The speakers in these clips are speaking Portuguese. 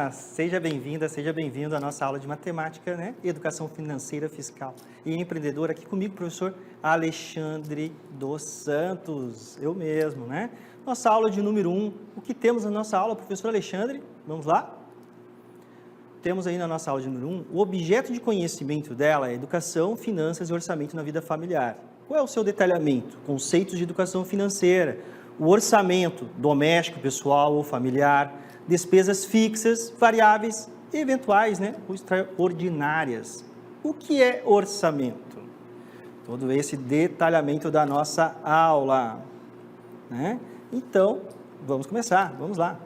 Olá, seja bem-vinda, seja bem-vindo à nossa aula de matemática, né? Educação financeira, fiscal e empreendedora. Aqui comigo, professor Alexandre dos Santos, eu mesmo, né? Nossa aula de número 1. O que temos na nossa aula, professor Alexandre? Vamos lá? Temos aí na nossa aula de número 1, o objeto de conhecimento dela é educação, finanças e orçamento na vida familiar. Qual é o seu detalhamento? Conceitos de educação financeira, o orçamento doméstico, pessoal ou familiar, despesas fixas, variáveis e eventuais, né, ou extraordinárias. O que é orçamento? Todo esse detalhamento da nossa aula, né? Então, vamos começar, vamos lá.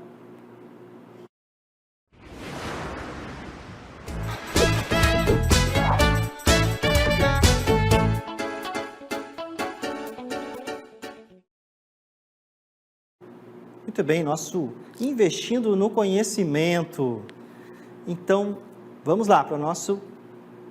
Muito bem, nosso investindo no conhecimento. Então, vamos lá para o nosso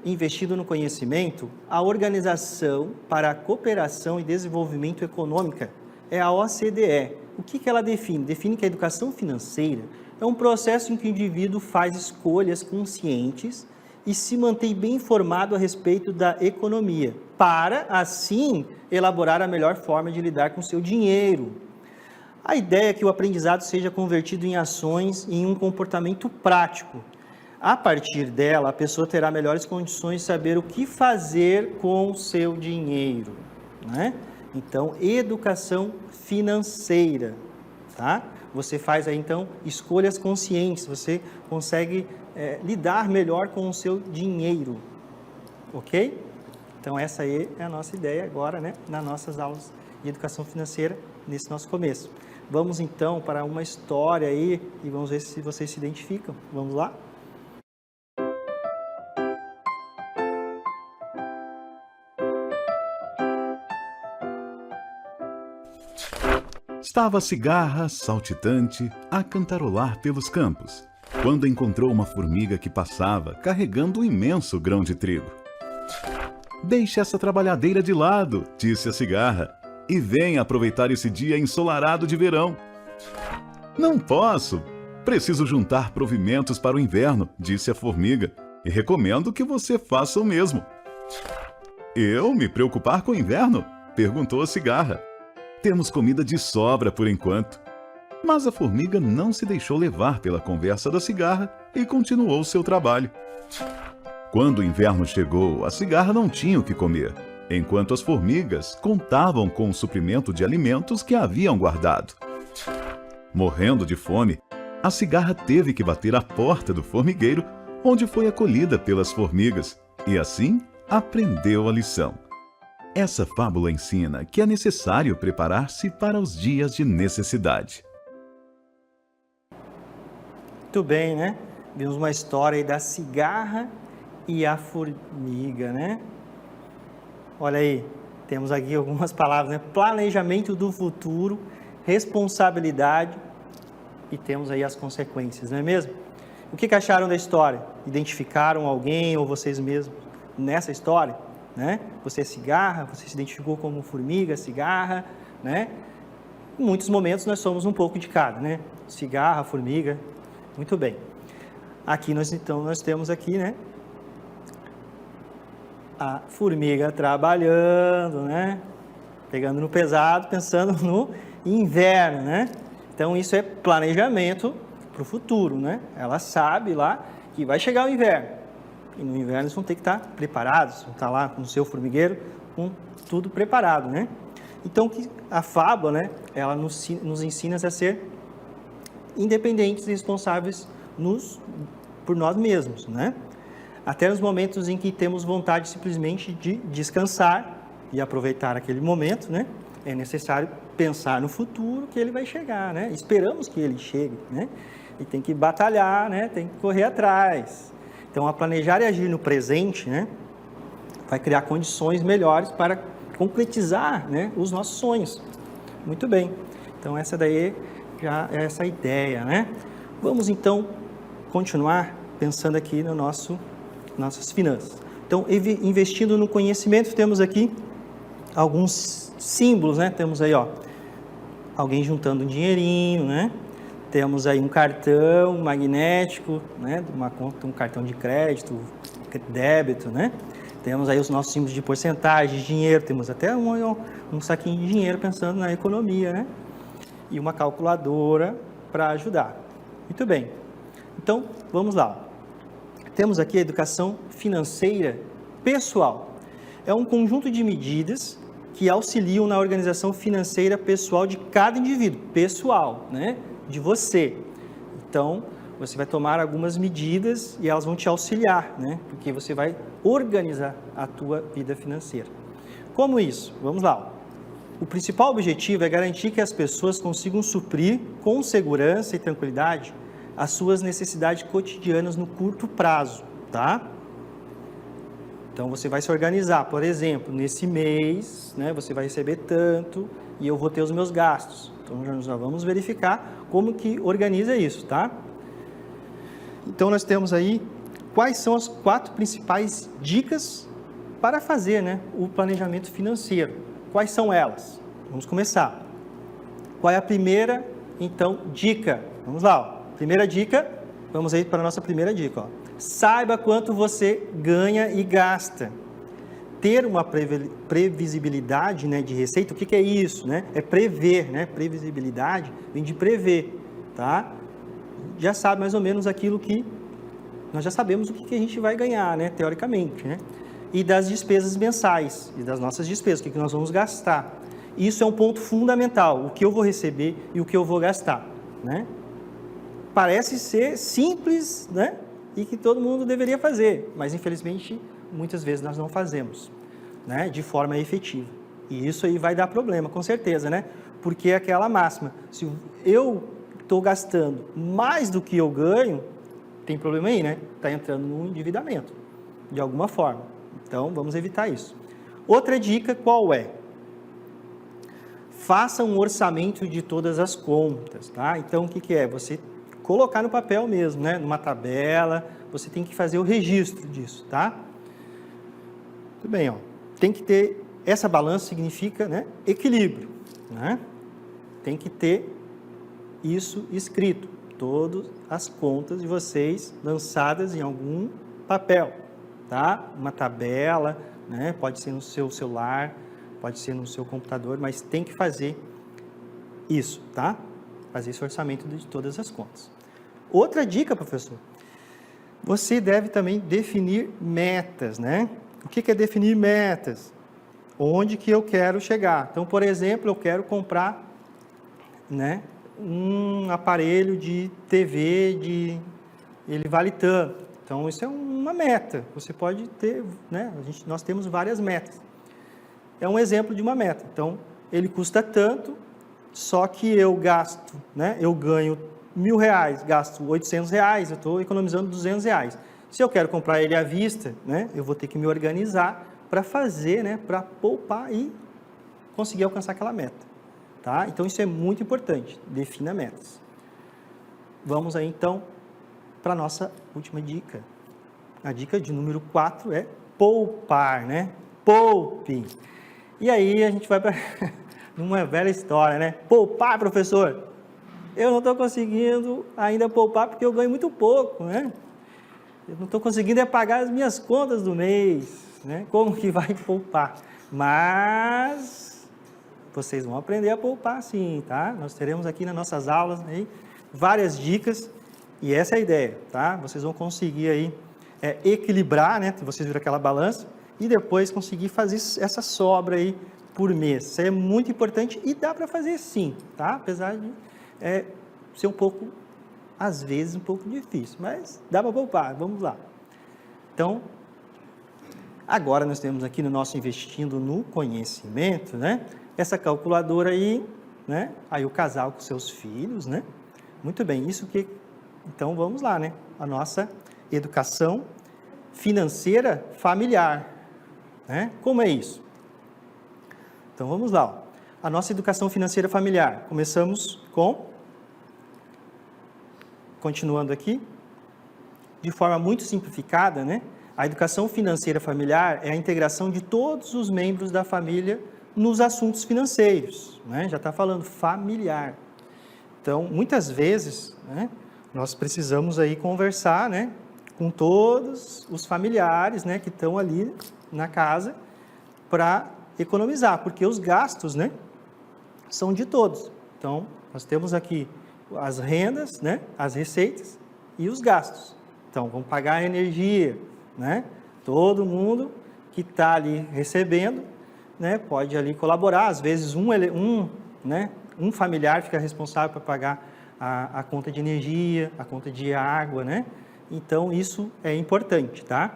investindo no conhecimento. A Organização para a Cooperação e Desenvolvimento Econômica é a OCDE. O que ela define? Define que a educação financeira é um processo em que o indivíduo faz escolhas conscientes e se mantém bem informado a respeito da economia, para, assim, elaborar a melhor forma de lidar com o seu dinheiro. A ideia é que o aprendizado seja convertido em ações e em um comportamento prático. A partir dela, a pessoa terá melhores condições de saber o que fazer com o seu dinheiro, né? Então, educação financeira, tá? Você faz aí, então, escolhas conscientes, você consegue lidar melhor com o seu dinheiro, ok? Então, essa aí é a nossa ideia agora, né? Nas nossas aulas de educação financeira, nesse nosso começo. Vamos então para uma história aí e vamos ver se vocês se identificam. Vamos lá? Estava a cigarra, saltitante, a cantarolar pelos campos, quando encontrou uma formiga que passava carregando um imenso grão de trigo. "Deixe essa trabalhadeira de lado", disse a cigarra, "e venha aproveitar esse dia ensolarado de verão." "Não posso. Preciso juntar provimentos para o inverno", disse a formiga, "e recomendo que você faça o mesmo." "Eu me preocupar com o inverno?", perguntou a cigarra. "Temos comida de sobra por enquanto." Mas a formiga não se deixou levar pela conversa da cigarra e continuou seu trabalho. Quando o inverno chegou, a cigarra não tinha o que comer, enquanto as formigas contavam com o suprimento de alimentos que haviam guardado. Morrendo de fome, a cigarra teve que bater à porta do formigueiro, onde foi acolhida pelas formigas, e assim aprendeu a lição. Essa fábula ensina que é necessário preparar-se para os dias de necessidade. Muito bem, né? Vimos uma história aí da cigarra e a formiga, né? Olha aí, temos aqui algumas palavras, né? Planejamento do futuro, responsabilidade e temos aí as consequências, não é mesmo? O que acharam da história? Identificaram alguém ou vocês mesmos nessa história, né? Você é cigarra, você se identificou como formiga, cigarra, né? Em muitos momentos nós somos um pouco de cada, né? Cigarra, formiga, muito bem. Aqui nós temos aqui, né? A formiga trabalhando, né? Pegando no pesado, pensando no inverno, né? Então, isso é planejamento para o futuro, né? Ela sabe lá que vai chegar o inverno. E no inverno eles vão ter que estar preparados, vão estar lá com o seu formigueiro, com tudo preparado, né? Então, a fábula, né? Ela nos ensina a ser independentes e responsáveis por nós mesmos, né? Até nos momentos em que temos vontade simplesmente de descansar e aproveitar aquele momento, né? É necessário pensar no futuro que ele vai chegar, né? Esperamos que ele chegue, né? E tem que batalhar, né? Tem que correr atrás. Então, a planejar e agir no presente, né? Vai criar condições melhores para concretizar, né? Os nossos sonhos. Muito bem. Então, essa daí já é essa ideia, né? Vamos, então, continuar pensando aqui no nossas finanças. Então, investindo no conhecimento, temos aqui alguns símbolos, né? Temos aí, ó, alguém juntando um dinheirinho, né? Temos aí um cartão magnético, né? Uma conta, um cartão de crédito, débito, né? Temos aí os nossos símbolos de porcentagem, de dinheiro, temos até um saquinho de dinheiro pensando na economia, né? E uma calculadora para ajudar. Muito bem. Então, vamos lá. Temos aqui a educação financeira pessoal. É um conjunto de medidas que auxiliam na organização financeira pessoal de cada indivíduo, pessoal, né? De você. Então, você vai tomar algumas medidas e elas vão te auxiliar, né? Porque você vai organizar a tua vida financeira. Como isso? Vamos lá. O principal objetivo é garantir que as pessoas consigam suprir com segurança e tranquilidade as suas necessidades cotidianas no curto prazo, tá? Então, você vai se organizar, por exemplo, nesse mês, né, você vai receber tanto e eu vou ter os meus gastos. Então, nós já vamos verificar como que organiza isso, tá? Então, nós temos aí quais são as 4 principais dicas para fazer, né, o planejamento financeiro. Quais são elas? Vamos começar. Qual é a primeira, então, dica? Vamos lá, ó. Primeira dica, vamos aí para a nossa primeira dica, ó. Saiba quanto você ganha e gasta. Ter uma previsibilidade, né, de receita, o que é isso, né? É prever, né? Previsibilidade vem de prever, tá? Já sabe mais ou menos aquilo que nós já sabemos o que a gente vai ganhar, né? Teoricamente, né? E das despesas mensais, e das nossas despesas, o que nós vamos gastar. Isso é um ponto fundamental, o que eu vou receber e o que eu vou gastar, né? Parece ser simples, né? E que todo mundo deveria fazer, mas infelizmente muitas vezes nós não fazemos, né? De forma efetiva. E isso aí vai dar problema, com certeza, né? Porque é aquela máxima, se eu estou gastando mais do que eu ganho, tem problema aí, né? Está entrando no endividamento, de alguma forma. Então, vamos evitar isso. Outra dica, qual é? Faça um orçamento de todas as contas, tá? Então, o que é? Você colocar no papel mesmo, né? Numa tabela, você tem que fazer o registro disso, tá? Muito bem, ó. Tem que ter, essa balança significa, né? Equilíbrio, né? Tem que ter isso escrito, todas as contas de vocês lançadas em algum papel, tá? Uma tabela, né? Pode ser no seu celular, pode ser no seu computador, mas tem que fazer isso, tá? Fazer esse orçamento de todas as contas. Outra dica, professor, você deve também definir metas, né? O que é definir metas? Onde que eu quero chegar? Então, por exemplo, eu quero comprar, né, um aparelho de TV, ele vale tanto. Então, isso é uma meta. Você pode ter, né? Nós temos várias metas. É um exemplo de uma meta. Então, ele custa tanto, só que eu gasto, né? Eu ganho R$1.000, gasto R$800, eu estou economizando R$200. Se eu quero comprar ele à vista, né? Eu vou ter que me organizar para fazer, né? Para poupar e conseguir alcançar aquela meta, tá? Então, isso é muito importante. Defina metas. Vamos aí, então, para a nossa última dica. A dica de número 4 é poupar, né? Poupe. E aí a gente vai para uma velha história, né? Poupar, professor. Eu não estou conseguindo ainda poupar porque eu ganho muito pouco, né? Eu não estou conseguindo pagar as minhas contas do mês, né? Como que vai poupar? Mas vocês vão aprender a poupar sim, tá? Nós teremos aqui nas nossas aulas aí várias dicas e essa é a ideia, tá? Vocês vão conseguir aí equilibrar, né? Vocês viram aquela balança e depois conseguir fazer essa sobra aí por mês. Isso é muito importante e dá para fazer sim, tá? Apesar de ser um pouco, às vezes, um pouco difícil, mas dá para poupar, vamos lá. Então, agora nós temos aqui no nosso Investindo no Conhecimento, né? Essa calculadora aí, né? Aí o casal com seus filhos, né? Muito bem, isso que... Então, vamos lá, né? A nossa educação financeira familiar, né? Como é isso? Então, vamos lá, ó. A nossa educação financeira familiar. Começamos com... Continuando aqui, de forma muito simplificada, né? A educação financeira familiar é a integração de todos os membros da família nos assuntos financeiros, né? Já está falando familiar. Então, muitas vezes, né, nós precisamos aí conversar, né, com todos os familiares, né, que estão ali na casa para economizar, porque os gastos, né, são de todos. Então, nós temos aqui as rendas, né, as receitas e os gastos. Então, vamos pagar a energia, né? Todo mundo que está ali recebendo, né, pode ali colaborar. Às vezes, um familiar fica responsável por pagar a conta de energia, a conta de água, né? Então, isso é importante, tá?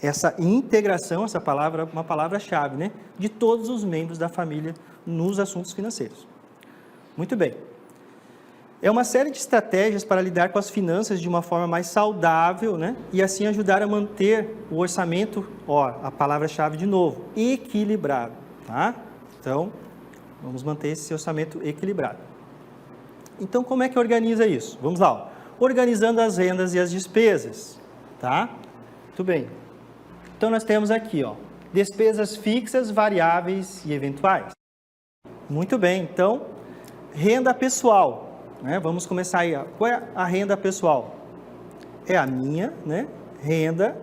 Essa integração, essa palavra, uma palavra-chave, né, de todos os membros da família nos assuntos financeiros. Muito bem. É uma série de estratégias para lidar com as finanças de uma forma mais saudável, né, e assim ajudar a manter o orçamento, a palavra-chave de novo, equilibrado, tá? Então, vamos manter esse orçamento equilibrado. Então, como é que organiza isso? Vamos lá, organizando as rendas e as despesas, tá? Muito bem. Então, nós temos aqui, despesas fixas, variáveis e eventuais. Muito bem, então, renda pessoal, né? Vamos começar aí. Qual é a renda pessoal? É a minha, né, renda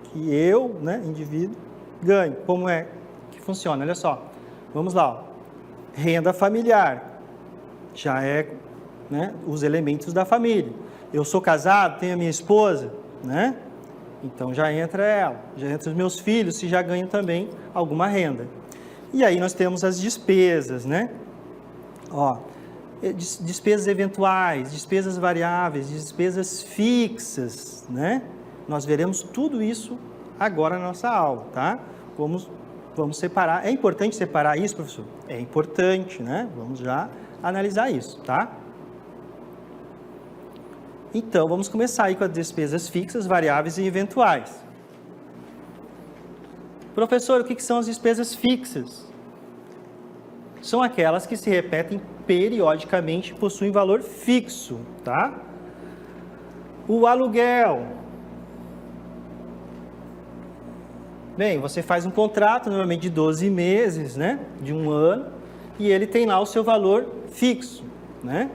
que eu, né, indivíduo, ganho. Como é que funciona? Olha só, vamos lá. Renda familiar, já é, né, os elementos da família. Eu sou casado, tenho a minha esposa, né? Então, já entra ela, já entra os meus filhos, se já ganham também alguma renda. E aí, nós temos as despesas, né? Despesas eventuais, despesas variáveis, despesas fixas, né? Nós veremos tudo isso agora na nossa aula, tá? Vamos separar. É importante separar isso, professor? É importante, né? Vamos já analisar isso, tá? Então, vamos começar aí com as despesas fixas, variáveis e eventuais. Professor, o que são as despesas fixas? São aquelas que se repetem periodicamente e possuem valor fixo, tá? O aluguel. Bem, você faz um contrato, normalmente de 12 meses, né? De um ano, e ele tem lá o seu valor fixo, né?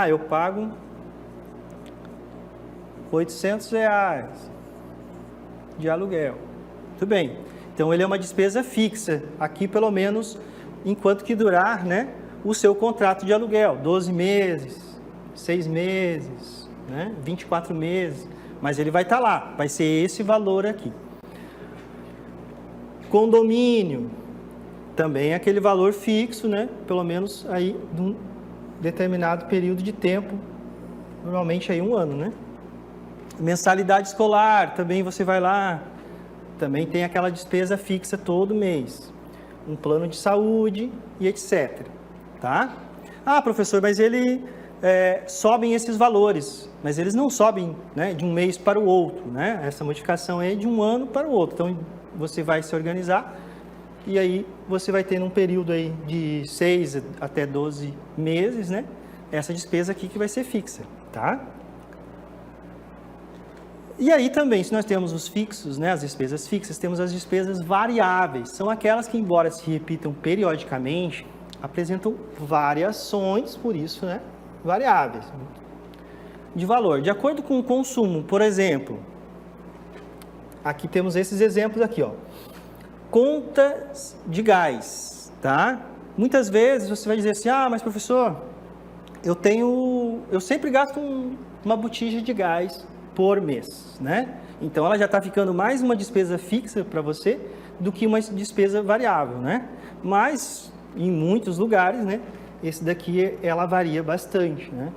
Eu pago R$800 de aluguel. Muito bem. Então, ele é uma despesa fixa, aqui pelo menos, enquanto que durar, né, o seu contrato de aluguel, 12 meses, 6 meses, né, 24 meses, mas ele vai estar lá, vai ser esse valor aqui. Condomínio, também é aquele valor fixo, né, pelo menos aí de um determinado período de tempo, normalmente aí um ano, né. Mensalidade escolar, também você vai lá, também tem aquela despesa fixa todo mês. Um plano de saúde e etc. Tá? Professor, mas sobem esses valores, mas eles não sobem, né, de um mês para o outro, né? Essa modificação é de um ano para o outro. Então, você vai se organizar e aí você vai ter num período aí de 6 até 12 meses, né? Essa despesa aqui que vai ser fixa, tá? E aí também, se nós temos os fixos, né, as despesas fixas, temos as despesas variáveis. São aquelas que, embora se repitam periodicamente, apresentam variações, por isso, né, variáveis de valor. De acordo com o consumo, por exemplo, aqui temos esses exemplos aqui, contas de gás, tá? Muitas vezes você vai dizer assim, mas professor, eu sempre gasto uma botija de gás por mês, né? Então, ela já está ficando mais uma despesa fixa para você do que uma despesa variável, né? Mas, em muitos lugares, né? Esse daqui, ela varia bastante, né?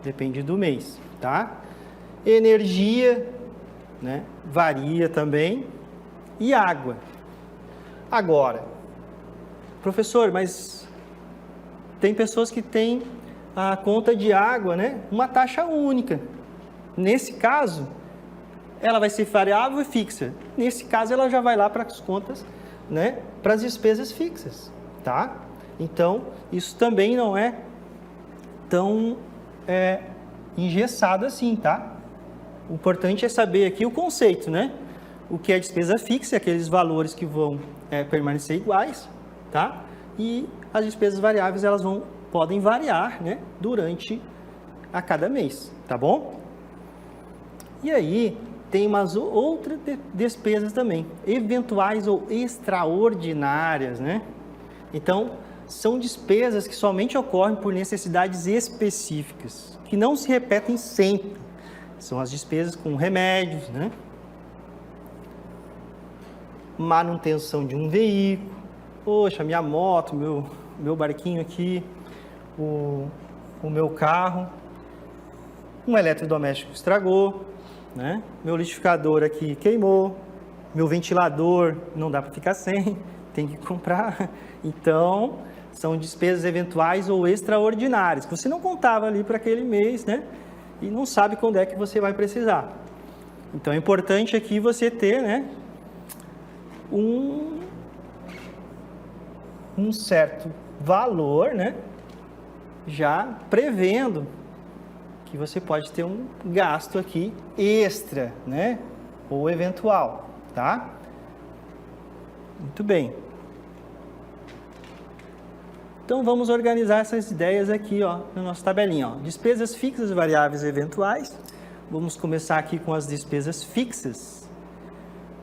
Depende do mês, tá? Energia, né? Varia também. E água. Agora, professor, mas tem pessoas que têm a conta de água, né? Uma taxa única. Nesse caso, ela vai ser variável e fixa. Nesse caso, ela já vai lá para as contas, né, para as despesas fixas, tá? Então, isso também não é tão engessado assim, tá? O importante é saber aqui o conceito, né? O que é despesa fixa, aqueles valores que vão permanecer iguais, tá? E as despesas variáveis, elas vão podem variar, né, durante a cada mês, tá bom? E aí, tem umas outras despesas também, eventuais ou extraordinárias, né? Então, são despesas que somente ocorrem por necessidades específicas, que não se repetem sempre. São as despesas com remédios, né? Manutenção de um veículo. Poxa, minha moto, meu barquinho aqui, o meu carro, um eletrodoméstico estragou, né? Meu liquidificador aqui queimou, meu ventilador não dá para ficar sem, tem que comprar. Então, são despesas eventuais ou extraordinárias, que você não contava ali para aquele mês, né? E não sabe quando é que você vai precisar. Então, é importante aqui você ter, né, um certo valor, né, já prevendo que você pode ter um gasto aqui extra, né, ou eventual, tá? Muito bem. Então, vamos organizar essas ideias aqui, ó, na nossa tabelinha, ó. Despesas fixas, variáveis e eventuais. Vamos começar aqui com as despesas fixas.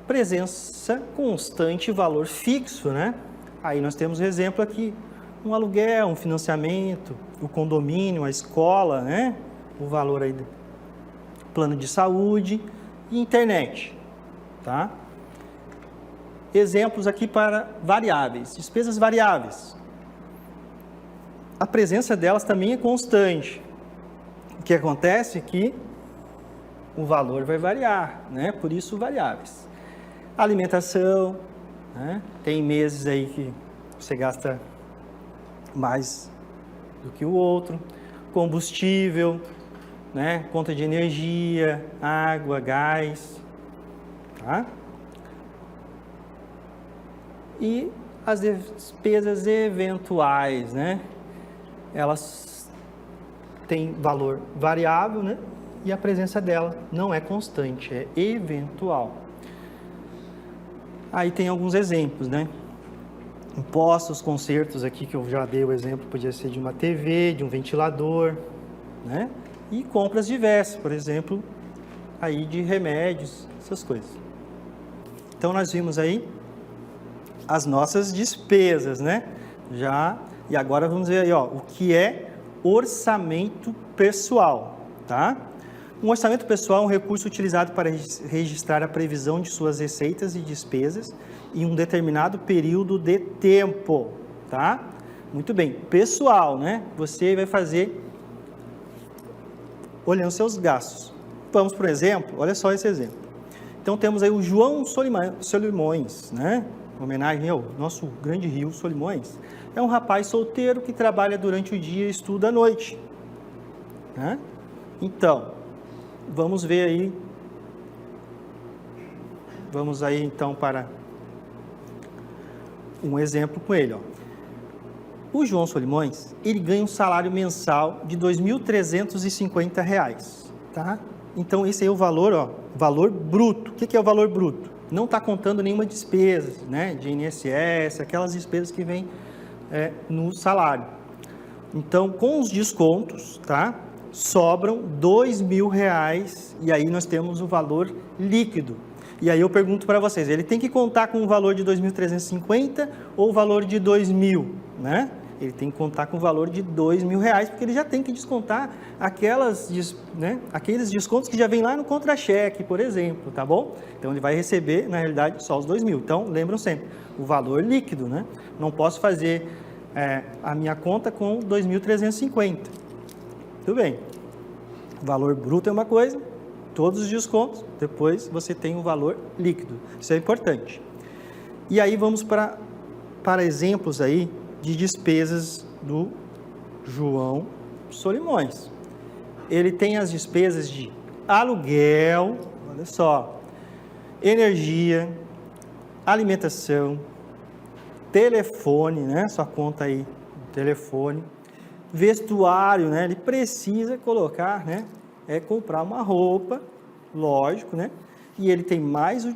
Presença constante, valor fixo, né? Aí nós temos exemplo aqui, um aluguel, um financiamento, o condomínio, a escola, né? O valor aí do plano de saúde e internet, tá? Exemplos aqui para variáveis, despesas variáveis. A presença delas também é constante. O que acontece é que o valor vai variar, né? Por isso variáveis. Alimentação, né? Tem meses aí que você gasta mais do que o outro. Combustível, né? Conta de energia, água, gás, tá? E as despesas eventuais, né? Elas têm valor variável, né? E a presença dela não é constante, é eventual. Aí tem alguns exemplos, né? Impostos, consertos aqui que eu já dei o exemplo, podia ser de uma TV, de um ventilador, né? E compras diversas, por exemplo, aí de remédios, essas coisas. Então nós vimos aí as nossas despesas, né? E agora vamos ver aí, ó, o que é orçamento pessoal, tá? Um orçamento pessoal é um recurso utilizado para registrar a previsão de suas receitas e despesas em um determinado período de tempo, tá? Muito bem, pessoal, né? Você vai fazer olhando seus gastos. Vamos por exemplo, olha só esse exemplo. Então temos aí o João Solimões, né? Em homenagem ao nosso grande rio Solimões. É um rapaz solteiro que trabalha durante o dia e estuda à noite, né? Então, vamos ver aí. Vamos aí então para um exemplo com ele, ó. O João Solimões, ele ganha um salário mensal de R$ 2.350, tá? Então, esse aí é o valor, ó, valor bruto. O que é o valor bruto? Não está contando nenhuma despesa, né, de INSS, aquelas despesas que vêm no salário. Então, com os descontos, tá, sobram R$ 2.000 e aí nós temos o valor líquido. E aí eu pergunto para vocês, ele tem que contar com o valor de 2.350 ou o valor de 2.000, né? Ele tem que contar com o valor de R$ 2.000, porque ele já tem que descontar aqueles descontos que já vem lá no contra-cheque, por exemplo, tá bom? Então, ele vai receber, na realidade, só os 2.000. Então, lembram sempre, o valor líquido, né? Não posso fazer a minha conta com 2.350. Tudo bem. O valor bruto é uma coisa, todos os descontos, depois você tem o valor líquido. Isso é importante. E aí, vamos para exemplos aí de despesas do João Solimões. Ele tem as despesas de aluguel, olha só, energia, alimentação, telefone, né? Sua conta aí, telefone, vestuário, né? Ele precisa colocar, né? Comprar uma roupa, lógico, né? E ele tem mais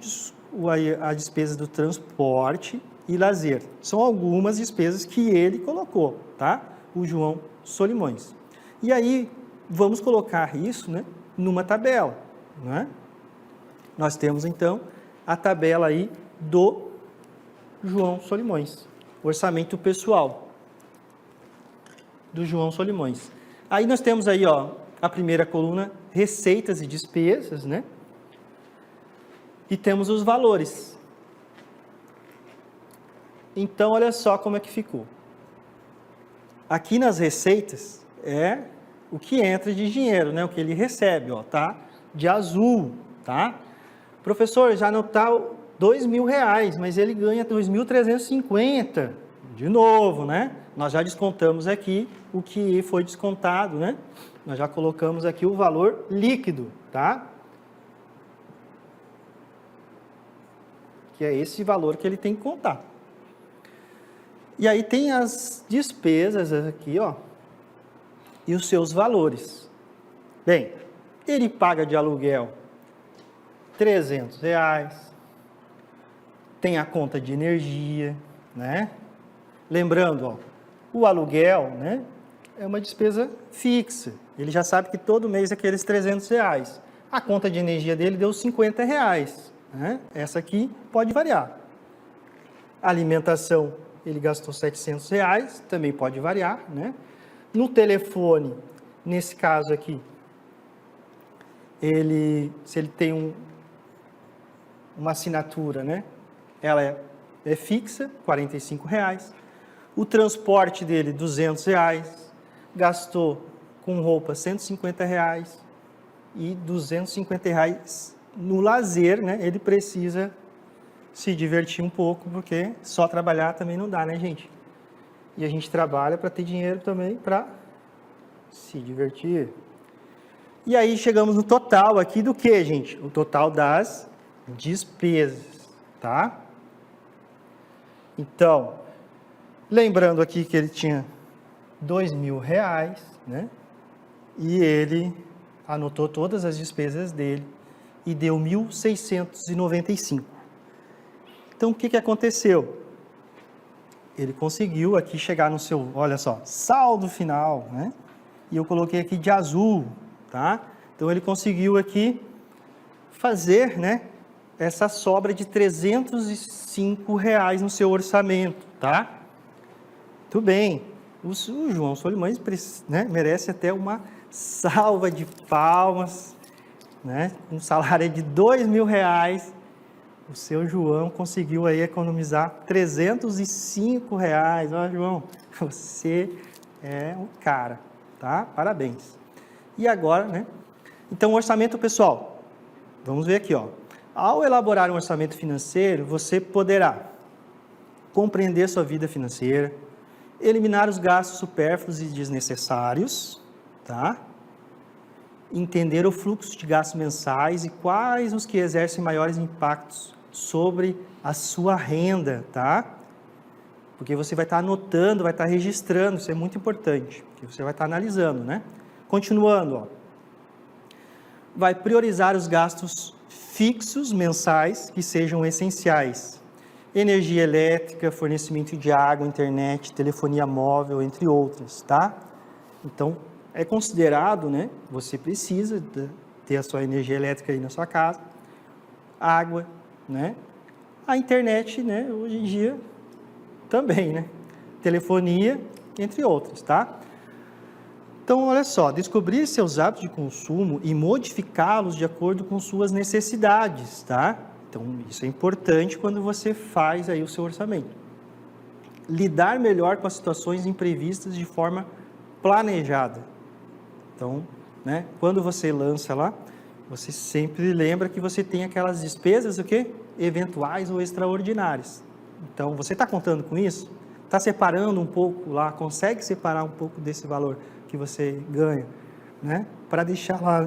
a despesa do transporte e lazer. São algumas despesas que ele colocou, tá? o João Solimões. E aí, vamos colocar isso, né, numa tabela, né? Nós temos, então, a tabela aí do João Solimões, orçamento pessoal do João Solimões. Aí nós temos aí, ó, a primeira coluna, receitas e despesas, né? E temos os valores. Então, olha só como é que ficou. Aqui nas receitas é o que entra de dinheiro, né? O que ele recebe, ó, tá? De azul, tá? Professor, já não tá R$2.000, mas ele ganha 2.350. De novo, né? Nós já descontamos aqui o que foi descontado, né? Nós já colocamos aqui o valor líquido, tá? Que é esse valor que ele tem que contar. E aí tem as despesas aqui, ó, e os seus valores. Bem, ele paga de aluguel R$300, tem a conta de energia, né? Lembrando, ó, o aluguel, né, é uma despesa fixa. Ele já sabe que todo mês é aqueles R$300. A conta de energia dele deu R$50, né? Essa aqui pode variar. A alimentação, ele gastou R$700, também pode variar, né? No telefone, nesse caso aqui, se ele tem uma assinatura, né? Ela é fixa, R$45. O transporte dele, R$200. Gastou com roupa R$150 e R$250 no lazer, né? Ele precisa se divertir um pouco, porque só trabalhar também não dá, né, gente? E a gente trabalha para ter dinheiro também para se divertir. E aí chegamos no total aqui do que, gente? O total das despesas, tá? Então, lembrando aqui que ele tinha R$2.000, né? E ele anotou todas as despesas dele e deu 1.695. Então, o que aconteceu? Ele conseguiu aqui chegar no seu, olha só, saldo final, né? E eu coloquei aqui de azul, tá? Então, ele conseguiu aqui fazer, né, essa sobra de R$305 no seu orçamento, tá? Muito bem. O João Solimões, né, merece até uma salva de palmas, né? Um salário de R$2.000. O seu João conseguiu aí economizar R$305. Ó, João, você é um cara, tá? Parabéns. E agora, né? Então, o orçamento pessoal. Vamos ver aqui, ó. Ao elaborar um orçamento financeiro, você poderá compreender sua vida financeira, eliminar os gastos supérfluos e desnecessários, tá? Entender o fluxo de gastos mensais e quais os que exercem maiores impactos sobre a sua renda, tá? Porque você vai estar anotando, vai estar registrando, isso é muito importante, porque você vai estar analisando, né? Continuando, ó. Vai priorizar os gastos fixos mensais que sejam essenciais. Energia elétrica, fornecimento de água, internet, telefonia móvel, entre outras, tá? Então, é considerado, né? Você precisa ter a sua energia elétrica aí na sua casa, água, né? A internet, né? Hoje em dia também, né? Telefonia, entre outras, tá? Então, olha só, descobrir seus hábitos de consumo e modificá-los de acordo com suas necessidades, tá? Então, isso é importante quando você faz aí o seu orçamento. Lidar melhor com as situações imprevistas de forma planejada. Então, né, quando você lança lá, você sempre lembra que você tem aquelas despesas, o quê? Eventuais ou extraordinárias. Então, você está contando com isso? Está separando um pouco lá, consegue separar um pouco desse valor que você ganha, né? Para deixar lá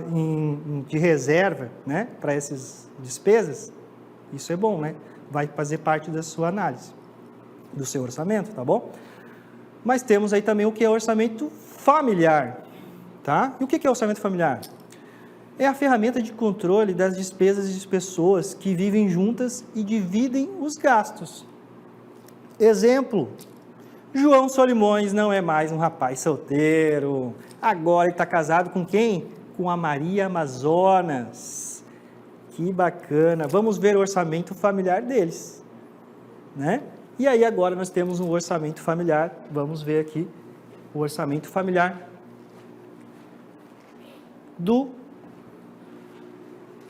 de reserva, né? Para essas despesas, isso é bom, né? Vai fazer parte da sua análise, do seu orçamento, tá bom? Mas temos aí também o que é orçamento familiar, tá? E o que é orçamento familiar? É a ferramenta de controle das despesas de pessoas que vivem juntas e dividem os gastos. Exemplo, João Solimões não é mais um rapaz solteiro. Agora ele está casado com quem? Com a Maria Amazonas. Que bacana. Vamos ver o orçamento familiar deles, né? E aí agora nós temos um orçamento familiar. Vamos ver aqui o orçamento familiar do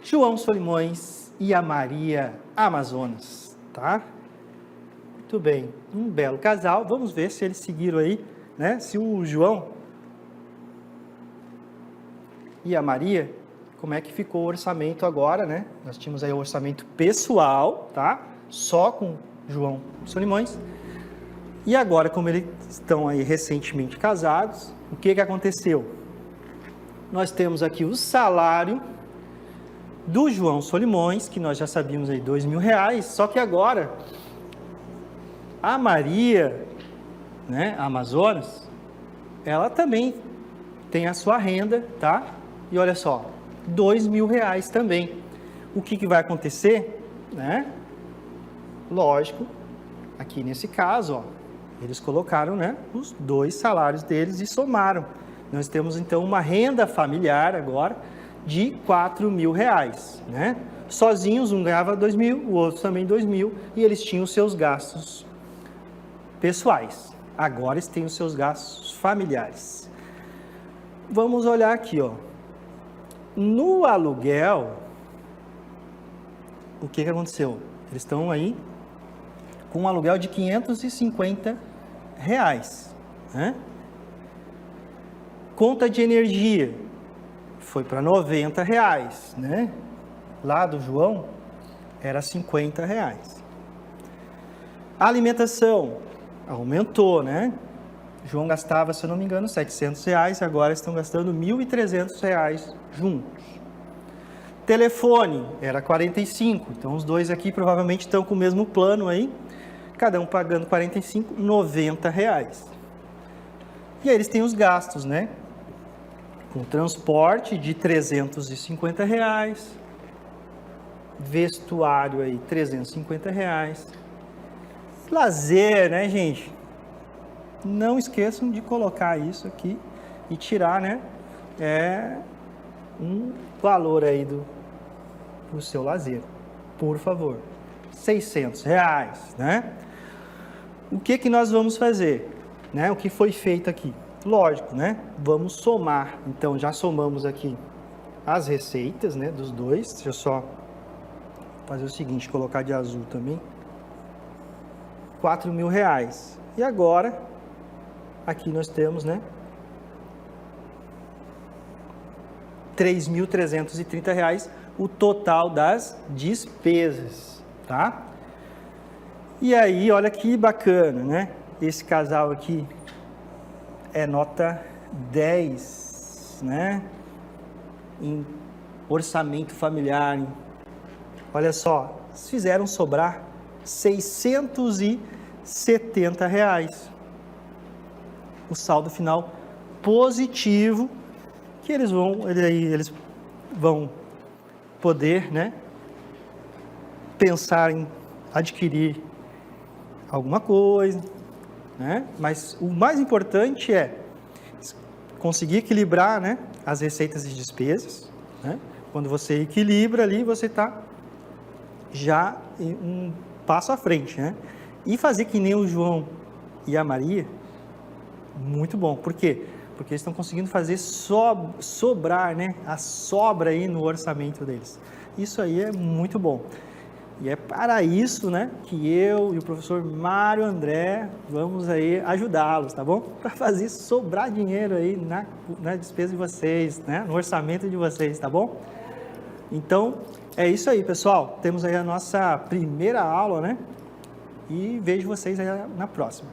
João Solimões e a Maria Amazonas, tá? Muito bem, um belo casal. Vamos ver se eles seguiram aí, né? Se o João e a Maria, como é que ficou o orçamento agora, né? Nós tínhamos aí o orçamento pessoal, tá? Só com João Solimões. E agora, como eles estão aí recentemente casados, o que aconteceu? Nós temos aqui o salário do João Solimões, que nós já sabíamos aí, R$2.000, só que agora a Maria, né, a Amazonas, ela também tem a sua renda, tá? E olha só, R$2.000 também. O que vai acontecer, né? Lógico, aqui nesse caso, ó, eles colocaram, né, os dois salários deles e somaram. Nós temos então uma renda familiar agora de R$4.000, né? Sozinhos, um ganhava 2.000, o outro também 2.000, e eles tinham os seus gastos pessoais. Agora eles têm os seus gastos familiares. Vamos olhar aqui, ó. No aluguel, o que aconteceu? Eles estão aí com um aluguel de R$550, né? Conta de energia foi para R$90, né? Lá do João era R$50. A alimentação aumentou, né? João gastava, se eu não me engano, R$700, agora estão gastando R$1.300 juntos. Telefone era 45, então os dois aqui provavelmente estão com o mesmo plano aí, cada um pagando 45, R$90. E aí eles têm os gastos, né? Com transporte de R$350, vestuário aí R$350, lazer, né, gente? Não esqueçam de colocar isso aqui e tirar, né, um valor aí do seu lazer, por favor, R$600, né? O que nós vamos fazer, né? O que foi feito aqui? Lógico, né? Vamos somar. Então, já somamos aqui as receitas, né, dos dois. Deixa eu só fazer o seguinte, colocar de azul também. R$4.000. E agora, aqui nós temos, né, R$3.330, o total das despesas, tá? E aí, olha que bacana, né? Esse casal aqui é nota 10, né? Em orçamento familiar. Olha só, fizeram sobrar R$670. O saldo final positivo, que eles vão poder, né, pensar em adquirir alguma coisa, né? Mas o mais importante é conseguir equilibrar, né, as receitas e despesas, né? Quando você equilibra ali, você está já um passo à frente, né? E fazer que nem o João e a Maria, muito bom. Por quê? Porque eles estão conseguindo fazer sobrar, né, a sobra aí no orçamento deles. Isso aí é muito bom. E é para isso, né, que eu e o professor Mário André vamos aí ajudá-los, tá bom? Para fazer sobrar dinheiro aí na despesa de vocês, né, no orçamento de vocês, tá bom? Então, é isso aí, pessoal. Temos aí a nossa primeira aula, né? E vejo vocês aí na próxima.